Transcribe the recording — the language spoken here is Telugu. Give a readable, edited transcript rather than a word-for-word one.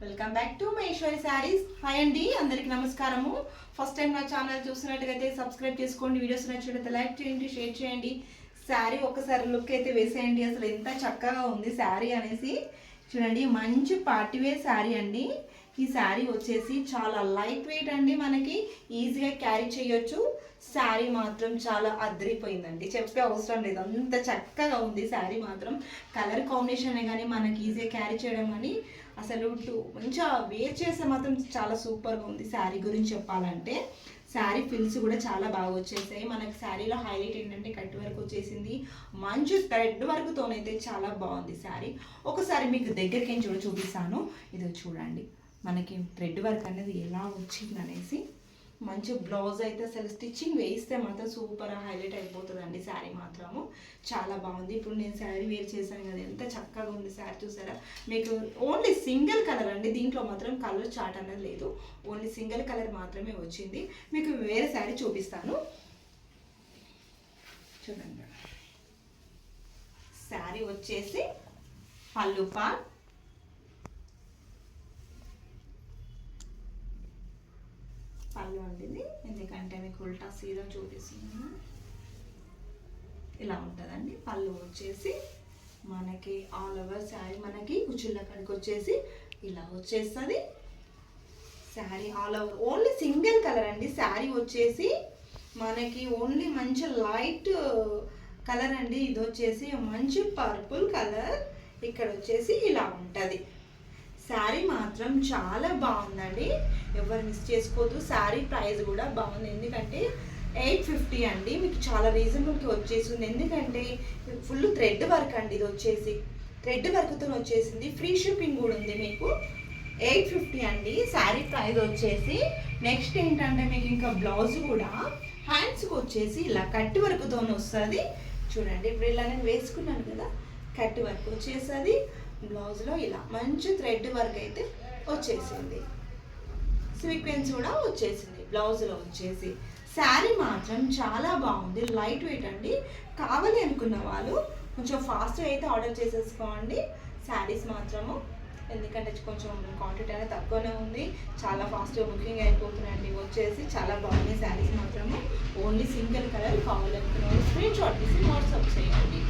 Welcome back to Maheshwari saris. Hi అండి, అందరికి నమస్కారము. ఫస్ట్ టైం నా ఛానల్ చూస్తున్నట్టుగైతే సబ్స్క్రైబ్ చేసుకోండి, వీడియోస్ నచ్చినట్లయితే లైక్ చేయండి, షేర్ చేయండి. శారీ ఒకసారి లుక్ అయితే వేసేయండి. అసలు ఎంత చక్కగా ఉంది శారీ అనేసి చూడండి. మంచి పార్టీవేర్ శారీ అండి. ఈ శారీ వచ్చేసి చాలా లైట్ వెయిట్ అండి, మనకి ఈజీగా క్యారీ చేయొచ్చు. శారీ మాత్రం చాలా అదిరిపోయిందండి, చెప్పే అవసరం లేదు, అంత చక్కగా ఉంది శారీ మాత్రం. కలర్ కాంబినేషన్ కానీ మనకి ఈజీగా క్యారీ చేయడం కానీ అసలు మంచిగా వేర్ చేస్తే మాత్రం చాలా సూపర్గా ఉంది. శారీ గురించి చెప్పాలంటే శారీ ఫిల్స్ కూడా చాలా బాగా వచ్చేసాయి. మనకి శారీలో హైలైట్ ఏంటంటే కట్ వర్క్ వచ్చేసింది, మంచి థ్రెడ్ వర్క్తోనైతే చాలా బాగుంది శారీ. ఒకసారి మీకు దగ్గరికి చూపిస్తాను. ఇది చూడండి, మనకి థ్రెడ్ వర్క్ అనేది ఎలా వచ్చింది అనేసి. మంచి బ్లౌజ్ అయితే అసలు స్టిచ్చింగ్ వేయిస్తే మాత్రం సూపర్ హైలైట్ అయిపోతుందండి శారీ మాత్రము. చాలా బాగుంది. ఇప్పుడు నేను శారీ వేర్ చేశాను కదా, ఎంత చక్కగా ఉంది శారీ చూసారా. మీకు ఓన్లీ సింగిల్ కలర్ అండి, దీంట్లో మాత్రం కలర్ చార్ట్ అనేది లేదు, ఓన్లీ సింగిల్ కలర్ మాత్రమే వచ్చింది. మీకు వేరే శారీ చూపిస్తాను చూడండి. శారీ వచ్చేసి పళ్ళు పార్ట్, పళ్ళు అండి, ఎందుకంటే మీకు ఉల్టా సీదా చూపిస్తున్నాను. ఇలా ఉంటుందండి పళ్ళు వచ్చేసి. మనకి ఆల్ ఓవర్ శారీ మనకి కుచ్చుళ్ళ కడికి వచ్చేసి ఇలా వచ్చేస్తుంది sari all over. Only single colour అండి శారీ వచ్చేసి మనకి, ఓన్లీ మంచి లైట్ కలర్ అండి. ఇది వచ్చేసి మంచి పర్పుల్ కలర్, ఇక్కడ వచ్చేసి ఇలా ఉంటుంది. శారీ మాత్రం చాలా బాగుందండి, ఎవరు మిస్ చేసుకోవద్దు. శారీ ప్రైస్ కూడా బాగుంది, ఎందుకంటే 850 అండి, మీకు చాలా రీజనబుల్కి వచ్చేసింది. ఎందుకంటే ఫుల్ థ్రెడ్ వర్క్ అండి, ఇది వచ్చేసి థ్రెడ్ వర్క్తో వచ్చేసింది. ఫ్రీ షిప్పింగ్ కూడా ఉంది మీకు. 850 అండి శారీ ప్రైస్ వచ్చేసి. నెక్స్ట్ ఏంటంటే మీకు ఇంకా బ్లౌజ్ కూడా హ్యాండ్స్కి వచ్చేసి ఇలా కట్ వర్క్తో వస్తుంది చూడండి. ఇప్పుడు ఇలా నేను వేసుకున్నాను కదా, కట్ వర్క్ వచ్చేస్తుంది. బ్లౌజ్లో ఇలా మంచి థ్రెడ్ వర్క్ అయితే వచ్చేసింది, సీక్వెన్స్ కూడా వచ్చేసింది బ్లౌజ్లో వచ్చేసి. శారీ మాత్రం చాలా బాగుంది, లైట్ వెయిట్ అండి. కావాలి అనుకున్న వాళ్ళు కొంచెం ఫాస్ట్గా అయితే ఆర్డర్ చేసేసుకోండి శారీస్ మాత్రము, ఎందుకంటే కొంచెం క్వాంటిటీ అనేది తక్కువనే ఉంది. చాలా ఫాస్ట్గా బుకింగ్ అయిపోతున్నాయండి వచ్చేసి. చాలా బాగున్నాయి శారీస్ మాత్రము. Only single colour. కావాలనుకున్న వాళ్ళు స్క్రీన్ షాట్ తీసి వాట్సాప్ చేయండి.